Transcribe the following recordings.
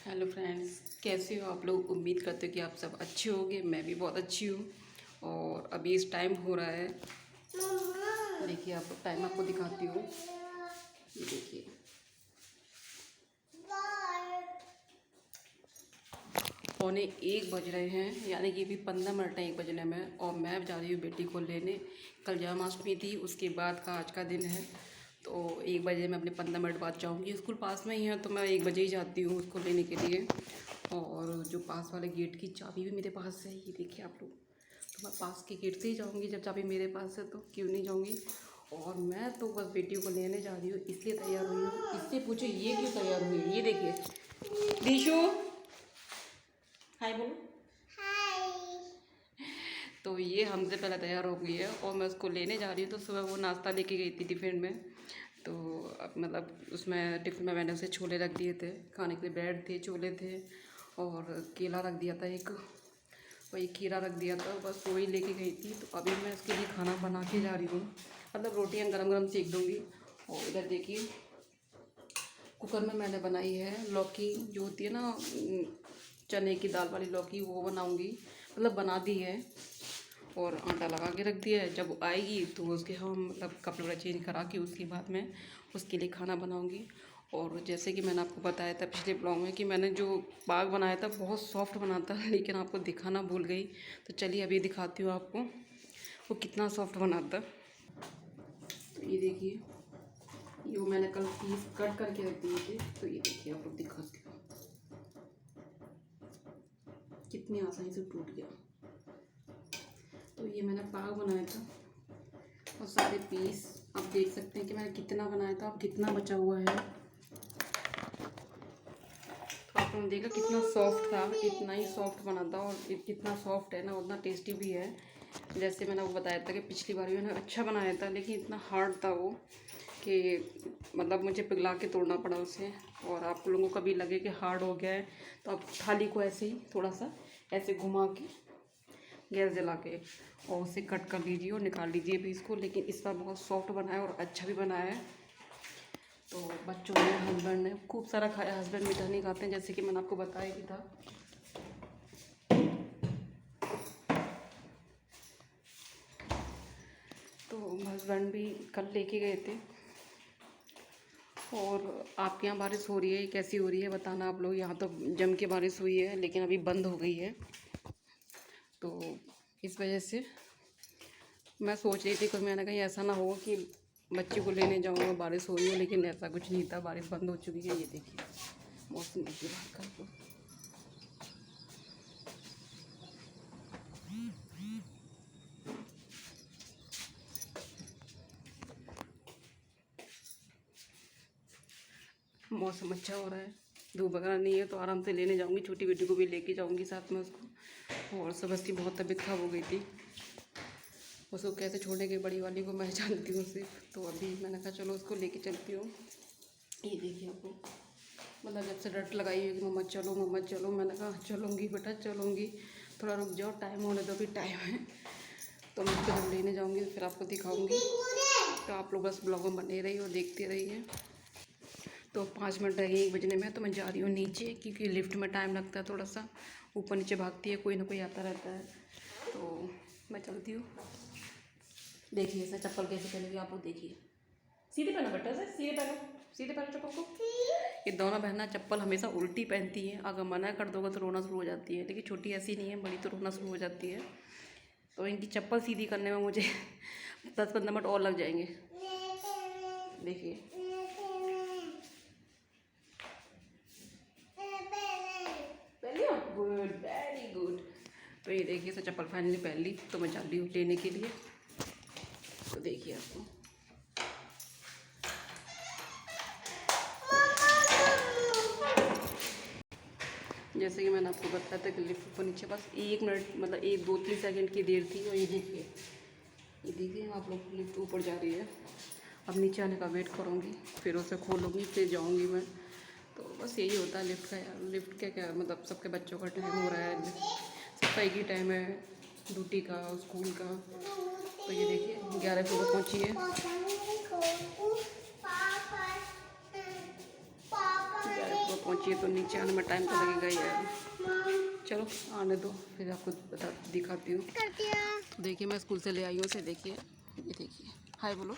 Hello friends, कैसे हो आप लोग। उम्मीद करते हो कि आप सब अच्छे होंगे। मैं भी बहुत अच्छी हूँ। और अभी इस टाइम हो रहा है, देखिए आप टाइम आपको दिखाती हूँ। ये देखिए, पौने 1 बज रहे हैं, यानी कि अभी 15 मिनट है 1 बजने में। और मैं जा रही हूँ बेटी को लेने। कल जन्माष्टमी थी, उसके बाद का आज का दिन है। तो 1 बजे मैं अपने 15 मिनट बाद जाऊँगी। स्कूल पास में ही है तो मैं 1 बजे ही जाती हूँ उसको लेने के लिए। और जो पास वाले गेट की चाबी भी मेरे पास है, ये देखिए आप लोग। तो मैं पास के गेट से ही जाऊँगी, जब चाबी मेरे पास है तो क्यों नहीं जाऊँगी। और मैं तो बस बेटियों को लेने जा रही हूँ, इसलिए तैयार हुई हूँ। इससे पूछो ये क्यों तैयार हुई है। ये देखिए दिशु, हाय बोलो। तो ये हमसे पहले तैयार हो गई है और मैं उसको लेने जा रही हूँ। तो सुबह वो नाश्ता लेके गई थी टिफ़िन में। तो अब मतलब उसमें टिफ़िन में मैंने उसे छोले रख दिए थे खाने के लिए, ब्रेड थे, छोले थे और केला रख दिया था एक, वही खीरा रख दिया था। बस वही लेके गई थी। तो अभी मैं उसके लिए खाना बना के जा रही हूँ, मतलब रोटियाँ गरम गरम सेक दूँगी। और इधर देखिए कुकर में मैंने बनाई है लौकी, जो होती है ना चने की दाल वाली लौकी, वो बनाऊँगी, मतलब बना दी है। और आटा लगा के रख दिया है। जब आएगी तो उसके हम मतलब कपड़े वपड़े चेंज करा के उसके बाद में उसके लिए खाना बनाऊंगी। और जैसे कि मैंने आपको बताया था पिछले ब्लॉग में कि मैंने जो पाग बनाया था बहुत सॉफ्ट बना था, लेकिन आपको दिखाना भूल गई। तो चलिए अभी दिखाती हूँ आपको वो कितना सॉफ्ट बना था। तो ये देखिए, ये वो मैंने कल पीस कट करके रख दिए थे। तो ये देखिए आप लोग दिखाती हूँ कितनी आसानी से टूट गया। तो ये मैंने पाग बनाया था और सारे पीस आप देख सकते हैं कि मैंने कितना बनाया था, अब कितना बचा हुआ है। तो आपने देखा कितना सॉफ्ट था, इतना ही सॉफ्ट बना था। और कितना सॉफ्ट है ना, उतना टेस्टी भी है। जैसे मैंने वो बताया था कि पिछली बार भी मैंने अच्छा बनाया था, लेकिन इतना हार्ड था वो कि मतलब मुझे पिघला के तोड़ना पड़ा उसे। और आप लोगों को कभी लगे कि हार्ड हो गया है तो आप थाली को ऐसे ही थोड़ा सा ऐसे घुमा के गैस जला के और उसे कट कर लीजिए और निकाल लीजिए पीस को। लेकिन इस बार बहुत सॉफ्ट बना है और अच्छा भी बना है। तो बच्चों ने, हस्बैंड ने खूब सारा खाया। हस्बैंड मीठा नहीं खाते हैं, जैसे कि मैंने आपको बताया भी था। तो हस्बैंड भी कल लेके गए थे। और आपके यहाँ बारिश हो रही है, कैसी हो रही है बताना आप लोग। यहाँ तो जम के बारिश हुई है, लेकिन अभी बंद हो गई है। तो इस वजह से मैं सोच रही थी कि मैंने कहीं ऐसा ना हो कि बच्चे को लेने जाऊँ और बारिश हो रही हो, लेकिन ऐसा कुछ नहीं था, बारिश बंद हो चुकी है। ये देखिए मौसम देखिए बाहर का तो। मौसम अच्छा हो रहा है, धूप वगैरह नहीं है, तो आराम से लेने जाऊंगी। छोटी बेटी को भी लेके जाऊंगी साथ में उसको। और सुबह की बहुत तबीयत खराब हो गई थी, उसको कैसे छोड़ने के, बड़ी वाली को मैं जानती हूँ सिर्फ। तो अभी मैंने कहा चलो उसको लेके चलती हूँ। ये देखिए आपको, मतलब जब से रट लगाई है कि मम्मा चलो मम्मा चलो, मैंने कहा चलूँगी बेटा चलूँगी, थोड़ा रुक जाओ, टाइम होने दो, अभी टाइम है। तो मैं उसको जब लेने जाऊँगी फिर आपको दिखाऊँगी। तो आप लोग बस ब्लॉग में बने रहिए और देखते रहिए। तो 5 मिनट रह गए 1 बजने में, तो मैं जा रही हूँ नीचे, क्योंकि लिफ्ट में टाइम लगता है थोड़ा सा, ऊपर नीचे भागती है, कोई ना कोई आता रहता है। तो मैं चलती हूँ। देखिए ऐसा चप्पल कैसे पहनेगी आप लोग, देखिए सीधे पहनो बेटा, से सीधे पहनो, सीधे पहनो चप्पल को। ये दोनों बहना चप्पल हमेशा उल्टी पहनती हैं, अगर मना कर दोगे तो रोना शुरू हो जाती है। लेकिन छोटी ऐसी नहीं है, बड़ी तो रोना शुरू हो जाती है। तो इनकी चप्पल सीधी करने में मुझे 10-15 मिनट और लग जाएंगे। देखिए गुड, वेरी गुड। तो ये देखिए इसे चप्पल फाइनली पहन ली। तो मैं जा रही हूँ लेने के लिए। तो देखिए आपको, जैसे कि मैंने आपको बताया था कि लिफ्ट पर नीचे बस 1 मिनट, मतलब 1-2-3 सेकंड की देर थी। और ये देखिए, ये देखिए आप लोग लिफ्ट ऊपर जा रही है। अब नीचे आने का वेट करूँगी, फिर उसे खोलूँगी, फिर जाऊँगी मैं। तो बस यही होता है लिफ्ट का यार। लिफ्ट का क्या मतलब, सबके बच्चों का टाइम हो रहा है, सबका एक ही टाइम है, ड्यूटी का, स्कूल का। तो ये देखिए 11 फ्लोर पहुँची है, 11 फ्लोर नीचे, तो नीचे आने में टाइम तो लगेगा ही यार। चलो आने दो, फिर आपको दिखाती हूँ। तो देखिए मैं स्कूल से ले आई हूँ उसे, देखिए ये देखिए, हाय बोलो।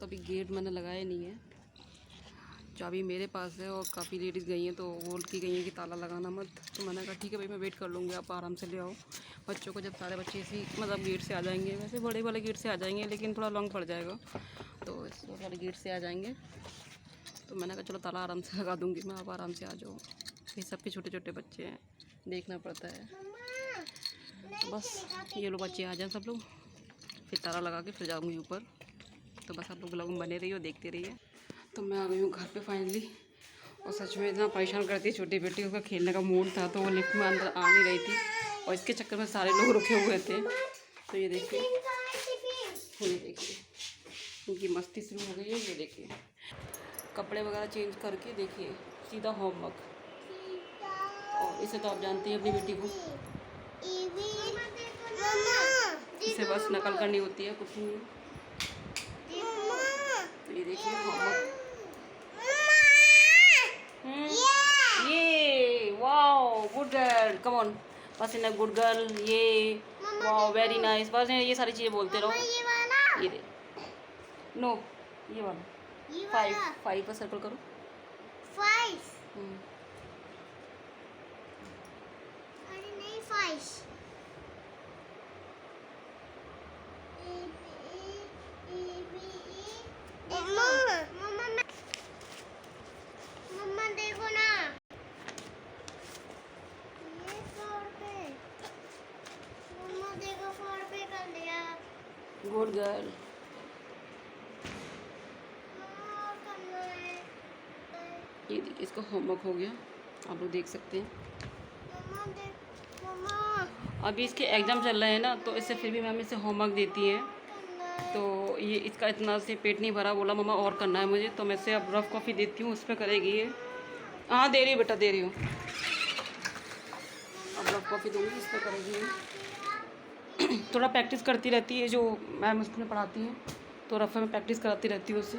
तो अभी गेट मैंने लगाया नहीं है, चाबी मेरे पास है और काफ़ी लेडीज़ गई हैं तो बोल की गई हैं कि ताला लगाना मत। तो मैंने कहा ठीक है भाई, मैं वेट कर लूँगी, आप आराम से ले आओ बच्चों को। जब सारे बच्चे इसी मतलब गेट से आ जाएंगे, वैसे बड़े वाले गेट से आ जाएंगे लेकिन थोड़ा लॉन्ग पड़ जाएगा, तो इस वाले गेट से आ जाएंगे। तो मैंने कहा चलो ताला आराम से लगा दूँगी मैं, आप आराम से आ जाओ। ये सबके छोटे छोटे बच्चे हैं, देखना पड़ता है। तो बस ये लोग बच्चे आ जाएँ सब लोग, फिर ताला लगा के फिर जाऊँगी ऊपर। तो बस आप लोग ब्लॉग में बने रहिए और देखते रहिए। तो मैं आ गई हूँ घर पे फाइनली, और सच में इतना परेशान करती है छोटी बेटी, उसका खेलने का मूड था तो वो लिफ्ट में अंदर आ नहीं रही थी, और इसके चक्कर में सारे लोग रुके हुए थे। तो ये देखिए, इनकी मस्ती शुरू हो गई है। ये देखिए कपड़े वगैरह चेंज करके देखिए सीधा होमवर्क, और इसे तो आप जानते हैं अपनी बेटी को, इसे बस नकल करनी होती है, कुछ नहीं। तो ये देखिए होमवर्क, ये wow good girl, come on, बस इन गुड गर्ल, ये वाओ वेरी नाइस, बस ये सारी चीज़ें बोलते रहो। ये दे नो, ये वाला 5 पर सर्कल करो। 5 अरे नहीं 5 मम्मा देखो ना, ये 4 पे, मम्मा देखो 4 पे कर लिया। Good girl. मम्मा और करना है। ये देखिए इसका होमवर्क हो गया, आप लोग देख सकते हैं। मम्मा देख, मम्मा अभी इसके एग्ज़ाम चल रहे हैं ना, तो इससे फिर भी मैम इसे होमवर्क देती हैं। करना है। तो ये इसका इतना से पेट नहीं भरा, बोला मम्मा और करना है मुझे, तो मैं इसे अब रफ़ कॉफ़ी देती हूँ, उस पर करेगी ये। हाँ दे रही हूँ बेटा, दे रही हूँ, अब रफ़ कॉफ़ी दूँगी, इस पर करेगी ये। थोड़ा प्रैक्टिस करती रहती है, जो मैम स्कूल में पढ़ाती हैं, तो रफ़े में प्रैक्टिस कराती रहती हूँ उससे।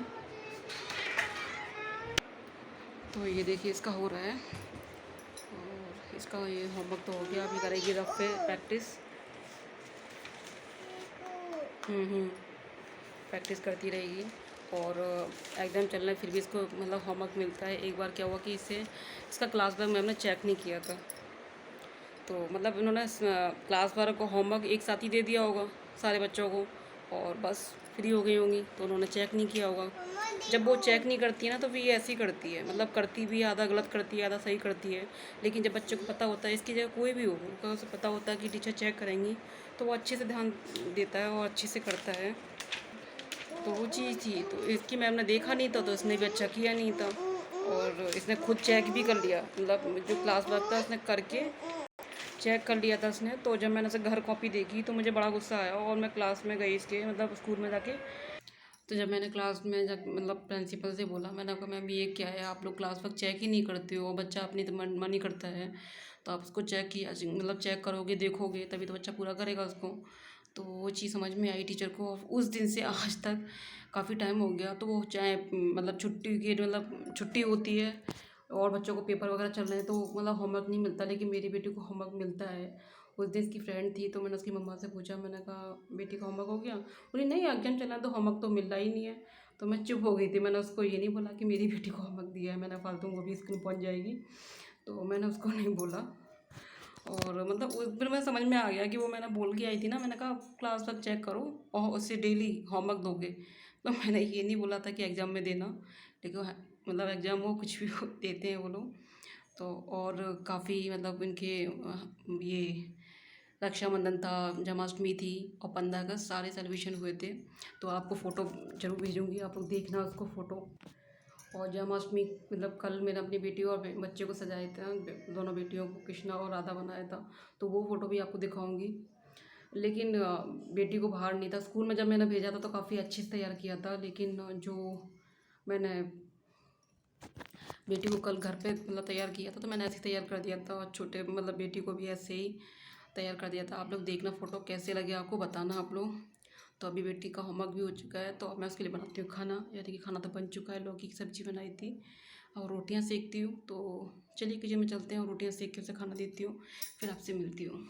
तो ये देखिए इसका हो रहा है, और इसका ये होमवर्क तो हो गया, अभी करेगी रफ़ पे प्रैक्टिस। प्रैक्टिस करती रहेगी, और एग्ज़ाम चल रहा है फिर भी इसको मतलब होमवर्क मिलता है। एक बार क्या हुआ कि इसका क्लास वर्क मैम ने चेक नहीं किया था, तो मतलब इन्होंने क्लास वर्क को होमवर्क एक साथ ही दे दिया होगा सारे बच्चों को, और बस फ्री हो गई होंगी, तो उन्होंने चेक नहीं किया होगा। जब वो चेक नहीं करती है ना, तो फिर ये ऐसी करती है, मतलब करती भी आधा गलत करती है आधा सही करती है। लेकिन जब बच्चे को पता होता है, इसकी जगह कोई भी हो, अगर उसे पता होता है कि टीचर चेक करेंगी, तो वो अच्छे से ध्यान देता है और अच्छे से करता है। तो वो चीज़ थी, तो इसकी मैम ने देखा नहीं था, तो इसने भी अच्छा किया नहीं था, और इसने खुद चेक भी कर लिया, मतलब जो क्लास वर्क था उसने करके चेक कर लिया था उसने। तो जब मैंने उसे घर कॉपी देखी तो मुझे बड़ा गुस्सा आया, और मैं क्लास में गई इसके मतलब स्कूल में जाके। तो जब मैंने क्लास में जब मतलब प्रिंसिपल से बोला, मैंने कहा मैम ये क्या है, आप लोग क्लास वर्क चेक ही नहीं करते हो, बच्चा अपनी तो मन ही करता है, तो आप उसको चेक किया मतलब चेक करोगे देखोगे तभी तो बच्चा पूरा करेगा उसको। तो वो चीज़ समझ में आई टीचर को, और उस दिन से आज तक काफ़ी टाइम हो गया, तो वो चाहे मतलब छुट्टी की मतलब छुट्टी होती है और बच्चों को पेपर वगैरह चल रहे हैं, तो मतलब होमवर्क नहीं मिलता, लेकिन मेरी बेटी को होमवर्क मिलता है। उस दिन इसकी फ्रेंड थी, तो मैंने उसकी मम्मा से पूछा, मैंने कहा बेटी का होमवर्क हो गया? बोली नहीं एग्जाम चला तो होमवर्क तो मिल रहा ही नहीं है। तो मैं चुप हो गई थी, मैंने उसको ये नहीं बोला कि मेरी बेटी को होमवर्क दिया है, मैंने फालतू वो भी स्कूल पहुंच जाएगी, तो मैंने उसको नहीं बोला। और मतलब फिर मैं समझ में आ गया कि वो मैंने बोल के आई थी ना, मैंने कहा क्लास वर्क चेक करो और उससे डेली होमवर्क दोगे, तो मैंने ये नहीं बोला था कि एग्ज़ाम में देना, लेकिन मतलब एग्ज़ाम हो कुछ भी हो देते हैं वो लोग। तो और काफ़ी मतलब इनके ये रक्षाबंधन था, जन्माष्टमी थी और 15 अगस्त सारे सेलिब्रेशन हुए थे। तो आपको फ़ोटो ज़रूर भेजूँगी, आप लोग देखना उसको फ़ोटो। और जन्माष्टमी मतलब कल मैंने अपनी बेटी और बच्चे को सजाया था, दोनों बेटियों को कृष्णा और राधा बनाया था, तो वो फ़ोटो भी आपको दिखाऊंगी। लेकिन बेटी को बाहर नहीं था, स्कूल में जब मैंने भेजा था तो काफ़ी अच्छे से तैयार किया था, लेकिन जो मैंने बेटी को कल घर पे मतलब तैयार किया था, तो मैंने ऐसे तैयार कर दिया था, और छोटे मतलब बेटी को भी ऐसे ही तैयार कर दिया था। आप लोग देखना फ़ोटो कैसे लगे आपको, बताना आप लोग। तो अभी बेटी का होमवर्क भी हो चुका है, तो अब मैं उसके लिए बनाती हूँ खाना। यानी कि खाना तो बन चुका है, लौकी की सब्ज़ी बनाई थी, और रोटियां सेकती हूँ। तो चलिए किचन में चलते हैं और रोटियां सेक के उसे खाना देती हूँ, फिर आपसे मिलती हूँ।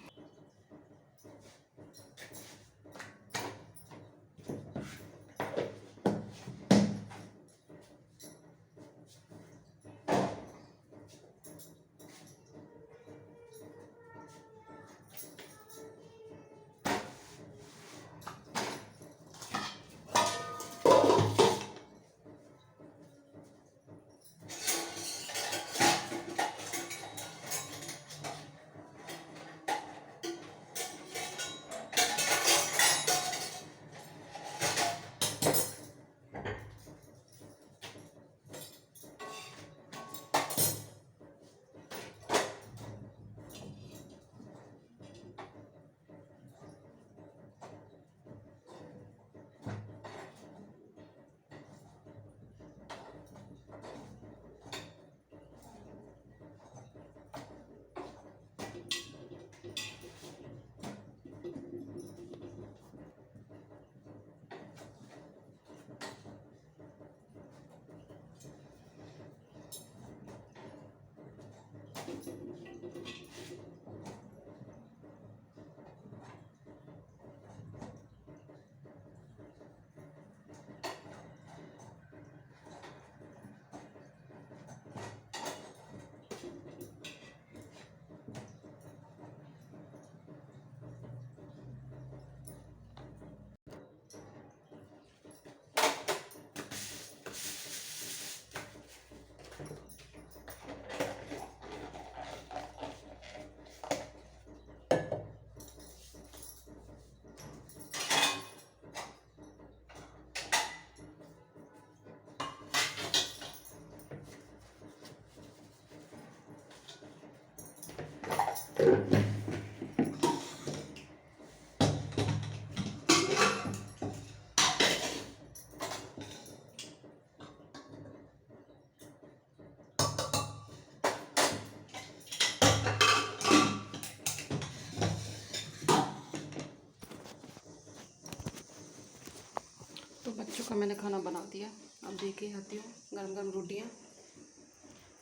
तो बच्चों का मैंने खाना बना दिया। अब देखिए आती हूँ गरम गरम रोटियाँ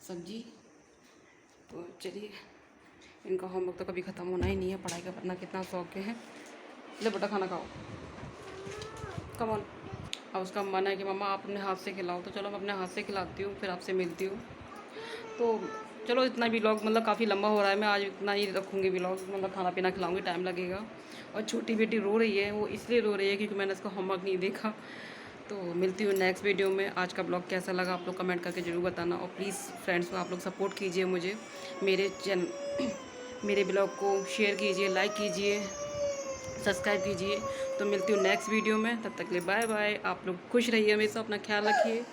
सब्जी। तो चलिए, इनका होमवर्क तो कभी ख़त्म होना ही नहीं है, पढ़ाई का पढ़ना कितना शौक है। ले बेटा खाना खाओ, कम ऑन। अब उसका मन है कि मम्मा आप अपने हाथ से खिलाओ, तो चलो मैं अपने हाथ से खिलाती हूँ, फिर आपसे मिलती हूँ। तो चलो इतना व्लॉग मतलब काफ़ी लंबा हो रहा है, मैं आज इतना ही रखूँगी व्लॉग, मतलब खाना पीना खिलाऊँगी, टाइम लगेगा। और छोटी बेटी रो रही है, वो इसलिए रो रही है क्योंकि मैंने उसका होमवर्क नहीं देखा। तो मिलती हूँ नेक्स्ट वीडियो में। आज का ब्लॉग कैसा लगा आप लोग कमेंट करके ज़रूर बताना, और प्लीज़ फ्रेंड्स को आप लोग सपोर्ट कीजिए मुझे, मेरे ब्लॉग को शेयर कीजिए, लाइक कीजिए, सब्सक्राइब कीजिए। तो मिलती हूँ नेक्स्ट वीडियो में, तब तक के लिए बाय बाय। आप लोग खुश रहिए, हमेशा अपना ख्याल रखिए।